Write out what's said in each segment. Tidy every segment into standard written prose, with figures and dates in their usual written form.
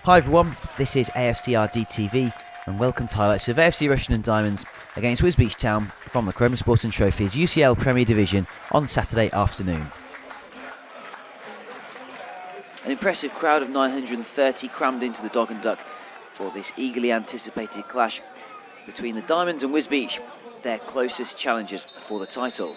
Hi everyone, this is AFCRDTV and welcome to highlights of AFC Rushden and Diamonds against Wisbech Town from the Prem Sporting Trophies UCL Premier Division on Saturday afternoon. An impressive crowd of 930 crammed into the Dog and Duck for this eagerly anticipated clash between the Diamonds and Wisbech, their closest challengers for the title.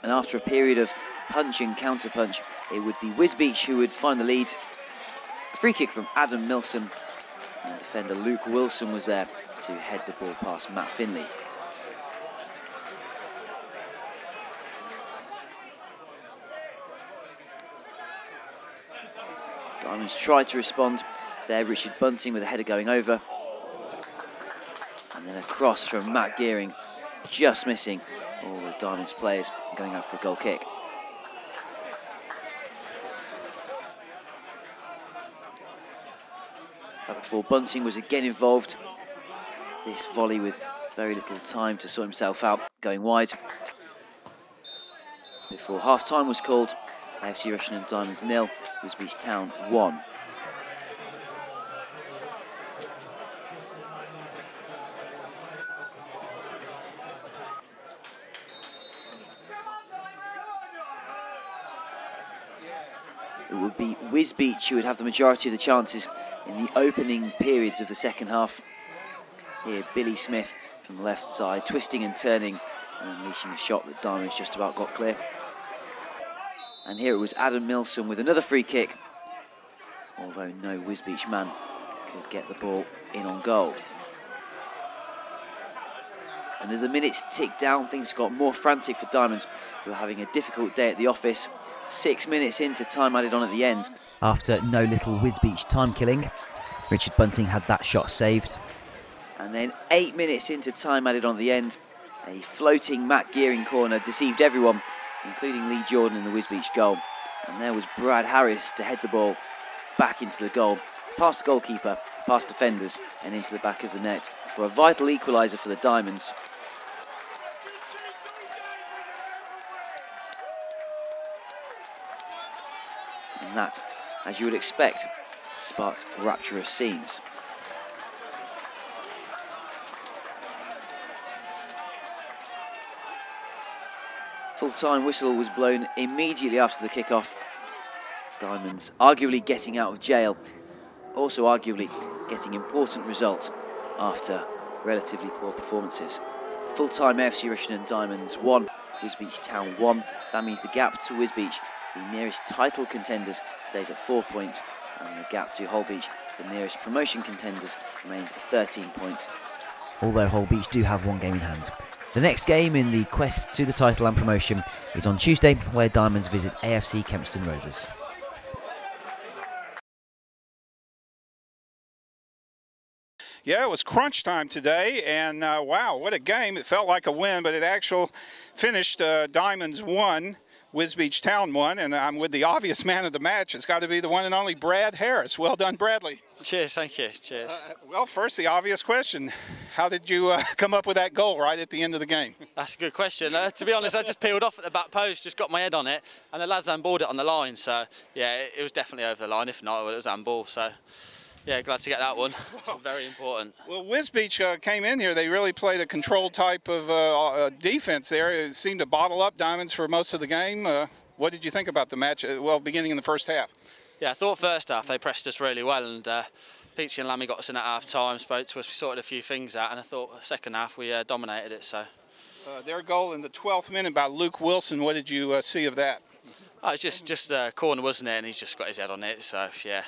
And after a period of punch and counter-punch, it would be Wisbech who would find the lead. A free kick from Adam Milson, and defender Luke Wilson was there to head the ball past Matt Finley. Diamonds tried to respond. There, Richard Bunting with a header going over. And then a cross from Matt Gearing, just missing all the Diamonds players, going out for a goal kick. But before Bunting was again involved, this volley with very little time to sort himself out, going wide. Before half-time was called, AFC Rushden and Diamonds 0, Wisbech Town 1. It would be Wisbech who would have the majority of the chances in the opening periods of the second half. Here, Billy Smith from the left side, twisting and turning and unleashing a shot that Diamonds just about got clear. And here it was Adam Milson with another free kick, although no Wisbech man could get the ball in on goal. And as the minutes ticked down, things got more frantic for Diamonds, who were having a difficult day at the office. 6 minutes into time added on at the end. After no little Wisbech time killing, Richard Bunting had that shot saved. And then 8 minutes into time added on at the end, a floating Matt Gearing corner deceived everyone, including Lee Jordan in the Wisbech goal. And there was Brad Harris to head the ball back into the goal, past the goalkeeper, past defenders, and into the back of the net for a vital equaliser for the Diamonds. And that, as you would expect, sparked rapturous scenes. Full-time whistle was blown immediately after the kick-off. Diamonds arguably getting out of jail, also arguably getting important results after relatively poor performances. Full-time AFC Rushden and Diamonds 1, Wisbech Town 1. That means the gap to Wisbech, the nearest title contenders, stays at 4 points, and the gap to Holbeach, the nearest promotion contenders, remains 13 points. Although Holbeach do have one game in hand. The next game in the quest to the title and promotion is on Tuesday, where Diamonds visit AFC Kempston Rovers. Yeah, it was crunch time today, and wow, what a game. It felt like a win, but it actually finished Diamonds 1, Wisbech Town 1, and I'm with the obvious man of the match. It's got to be the one and only Brad Harris. Well done, Bradley. Cheers, thank you, cheers. Well, first, the obvious question. How did you come up with that goal right at the end of the game? That's a good question. To be honest, I just peeled off at the back post, just got my head on it, and the lads handballed it on the line, so yeah, it was definitely over the line. If not, it was handball, so yeah, glad to get that one. It's very important. Well, Wisbech came in here. They really played a controlled type of defense there. It seemed to bottle up Diamonds for most of the game. What did you think about the match, well, beginning in the first half? Yeah, I thought first half they pressed us really well, and Peachy and Lammy got us in at half time, spoke to us, we sorted a few things out, and I thought second half we dominated it. So their goal in the 12th minute by Luke Wilson, what did you see of that? Oh, it's just a corner, wasn't it, and he's just got his head on it, so yeah.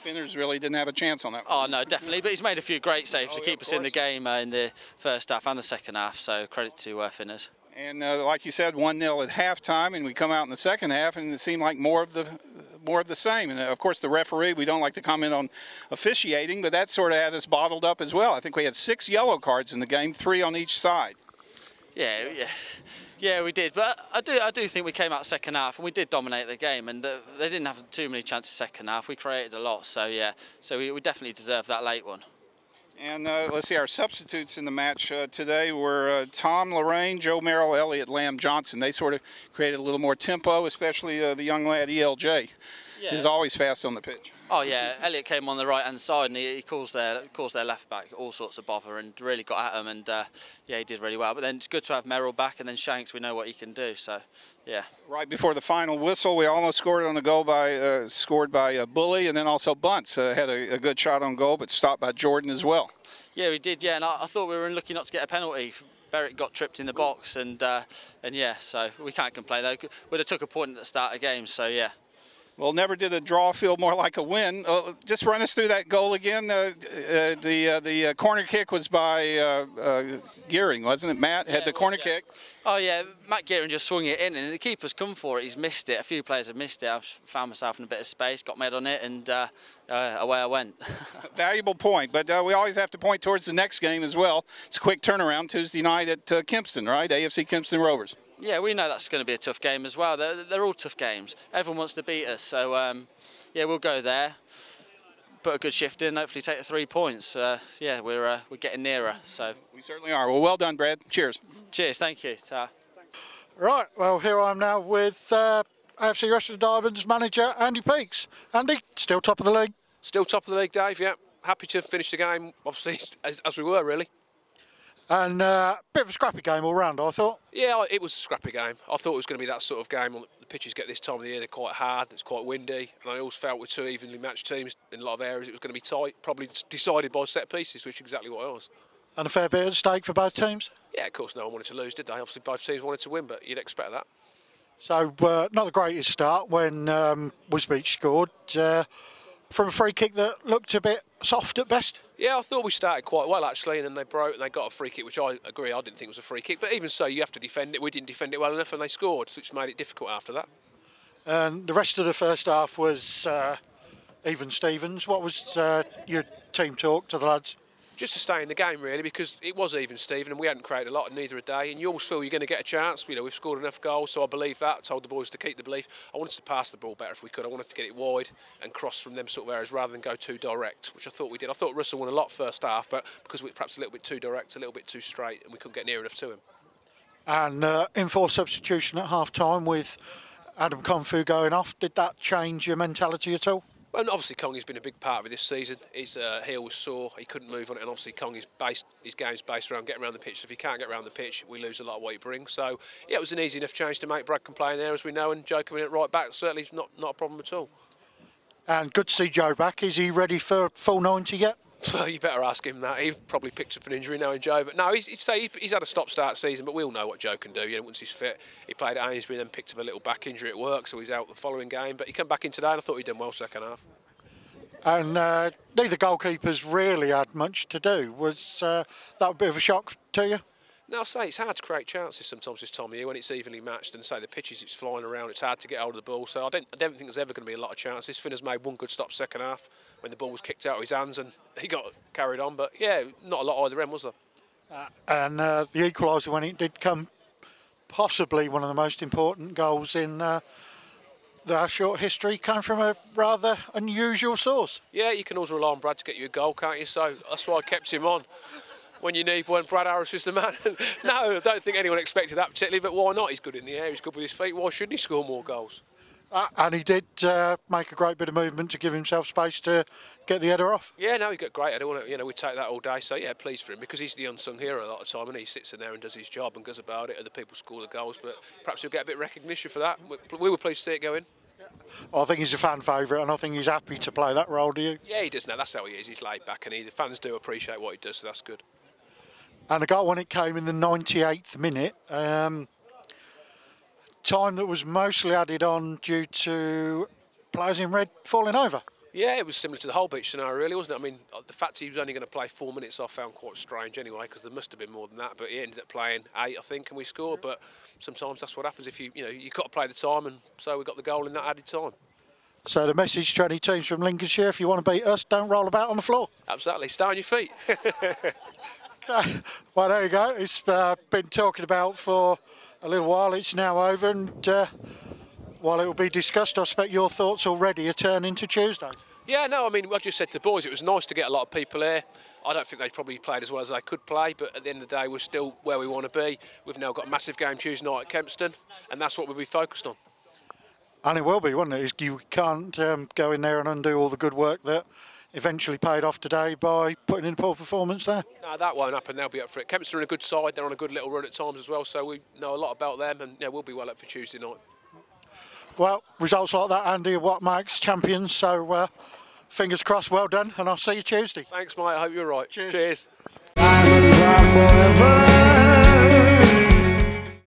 Finners really didn't have a chance on that. Oh no, definitely, but he's made a few great saves to keep us in the game in the first half and the second half, so credit to Finners. And like you said, 1-0 at halftime, and we come out in the second half, and it seemed like more of the same. And of course, the referee, we don't like to comment on officiating, but that sort of had us bottled up as well. I think we had 6 yellow cards in the game, 3 on each side. Yeah, we did. But I do think we came out second half and we did dominate the game, and they didn't have too many chances second half. We created a lot, so yeah. So we definitely deserved that late one. And let's see, our substitutes in the match today were Tom Lorraine, Joe Merrill, Elliott Lamb Johnson. They sort of created a little more tempo, especially the young lad ELJ. Yeah. He's always fast on the pitch. Oh yeah, Elliott came on the right hand side and he caused their left back all sorts of bother and really got at them, and yeah, he did really well. But then it's good to have Merrill back, and then Shanks, we know what he can do. So yeah. Right before the final whistle, we almost scored on a goal by Bully, and then also Bunce had a good shot on goal, but stopped by Jordan as well. Yeah, we did. Yeah, and I thought we were unlucky not to get a penalty. Berwick got tripped in the box, and yeah, so we can't complain though. We'd have took a point at the start of the game, so yeah. Well, never did a draw feel more like a win. Just run us through that goal again. The corner kick was by Gearing, wasn't it? Matt had the corner kick. Oh yeah, Matt Gearing just swung it in, and the keeper's come for it. He's missed it. A few players have missed it. I've found myself in a bit of space, got my head on it, and away I went. Valuable point, but we always have to point towards the next game as well. It's a quick turnaround Tuesday night at Kempston, right? AFC Kempston Rovers. Yeah, we know that's going to be a tough game as well. They're all tough games. Everyone wants to beat us, so yeah, we'll go there, put a good shift in, hopefully take the 3 points. Yeah, we're getting nearer. So we certainly are. Well done, Brad. Cheers. Cheers. Thank you. Ta. Right. Well, here I am now with AFC Rushden Diamonds manager Andy Peakes. Andy, still top of the league? Still top of the league, Dave. Yeah, happy to finish the game. Obviously, as we were really. And a bit of a scrappy game all round, I thought. Yeah, it was a scrappy game. I thought it was going to be that sort of game. The pitches get this time of the year, they're quite hard, it's quite windy, and I always felt with two evenly matched teams in a lot of areas it was going to be tight, probably decided by set pieces, which is exactly what it was. And a fair bit at stake for both teams? Yeah, of course, no one wanted to lose, did they? Obviously, both teams wanted to win, but you'd expect that. So, not the greatest start when Wisbech scored. From a free kick that looked a bit soft at best? Yeah, I thought we started quite well actually, and then they broke and they got a free kick, which I agree, I didn't think was a free kick, but even so you have to defend it. We didn't defend it well enough and they scored, which made it difficult after that. And the rest of the first half was even Stevens. What was your team talk to the lads? Just to stay in the game really, because it was even Steven and we hadn't created a lot, and neither a day, and you always feel you're going to get a chance. You know, we've scored enough goals, so I believe that. I told the boys to keep the belief. I wanted to pass the ball better if we could. I wanted to get it wide and cross from them sort of areas rather than go too direct, which I thought we did. I thought Russell won a lot first half, but because we were perhaps a little bit too direct, a little bit too straight, and we couldn't get near enough to him. And in-force substitution at half-time with Adam Confu going off, did that change your mentality at all? And obviously Congy's been a big part of it this season. His heel was sore, he couldn't move on it, and obviously his game's based around getting around the pitch. So if he can't get around the pitch, we lose a lot of what he brings. So yeah, it was an easy enough change to make. Brad can play in there as we know, and Joe coming in at right back certainly is not a problem at all. And good to see Joe back. Is he ready for full 90 yet? Well, you better ask him that. He probably picked up an injury knowing Joe, but no, he's had a stop-start season, but we all know what Joe can do. You know, once he's fit, he played at Amesbury and then picked up a little back injury at work, so he's out the following game. But he came back in today, and I thought he'd done well second half. And neither goalkeepers really had much to do. Was that a bit of a shock to you? No, I say it's hard to create chances sometimes this time of year when it's evenly matched, and say the pitches it's flying around, it's hard to get hold of the ball. So I don't think there's ever going to be a lot of chances. Finn has made one good stop second half when the ball was kicked out of his hands and he got carried on. But yeah, not a lot either end, was there? And the equaliser when it did come, possibly one of the most important goals in our short history, came from a rather unusual source. Yeah, you can always rely on Brad to get you a goal, can't you? So that's why I kept him on. When you need one, Brad Harris is the man. No, I don't think anyone expected that particularly, but why not? He's good in the air, he's good with his feet. Why shouldn't he score more goals? And he did make a great bit of movement to give himself space to get the header off. Yeah, no, he got great header. You know, we take that all day. So yeah, pleased for him because he's the unsung hero a lot of the time, and he sits in there and does his job and goes about it. Other people score the goals, but perhaps he'll get a bit of recognition for that. We were pleased to see it go in. Well, I think he's a fan favourite, and I think he's happy to play that role. Do you? Yeah, he does. Now that's how he is. He's laid back, and the fans do appreciate what he does. So that's good. And the goal when it came in the 98th minute, time that was mostly added on due to players in red falling over. Yeah, it was similar to the whole beach scenario, really, wasn't it? I mean, the fact he was only going to play 4 minutes I found quite strange anyway, because there must have been more than that. But he ended up playing 8, I think, and we scored. But sometimes that's what happens if you've got to play the time, and so we got the goal in that added time. So the message to any teams from Lincolnshire: if you want to beat us, don't roll about on the floor. Absolutely, stay on your feet. Okay. Well, there you go. It's been talking about for a little while. It's now over, and while it will be discussed, I expect your thoughts already are turning to Tuesday. Yeah, no, I mean, I just said to the boys, it was nice to get a lot of people here. I don't think they probably played as well as they could play, but at the end of the day, we're still where we want to be. We've now got a massive game Tuesday night at Kempston, and that's what we'll be focused on. And it will be, won't it? You can't go in there and undo all the good work that eventually paid off today by putting in a poor performance there. No, that won't happen. They'll be up for it. Kempston are on a good side. They're on a good little run at times as well, so we know a lot about them, and yeah, we'll be well up for Tuesday night. Well, results like that, Andy, are what makes champions, so fingers crossed, well done, and I'll see you Tuesday. Thanks, mate. I hope you're right. Cheers. Cheers.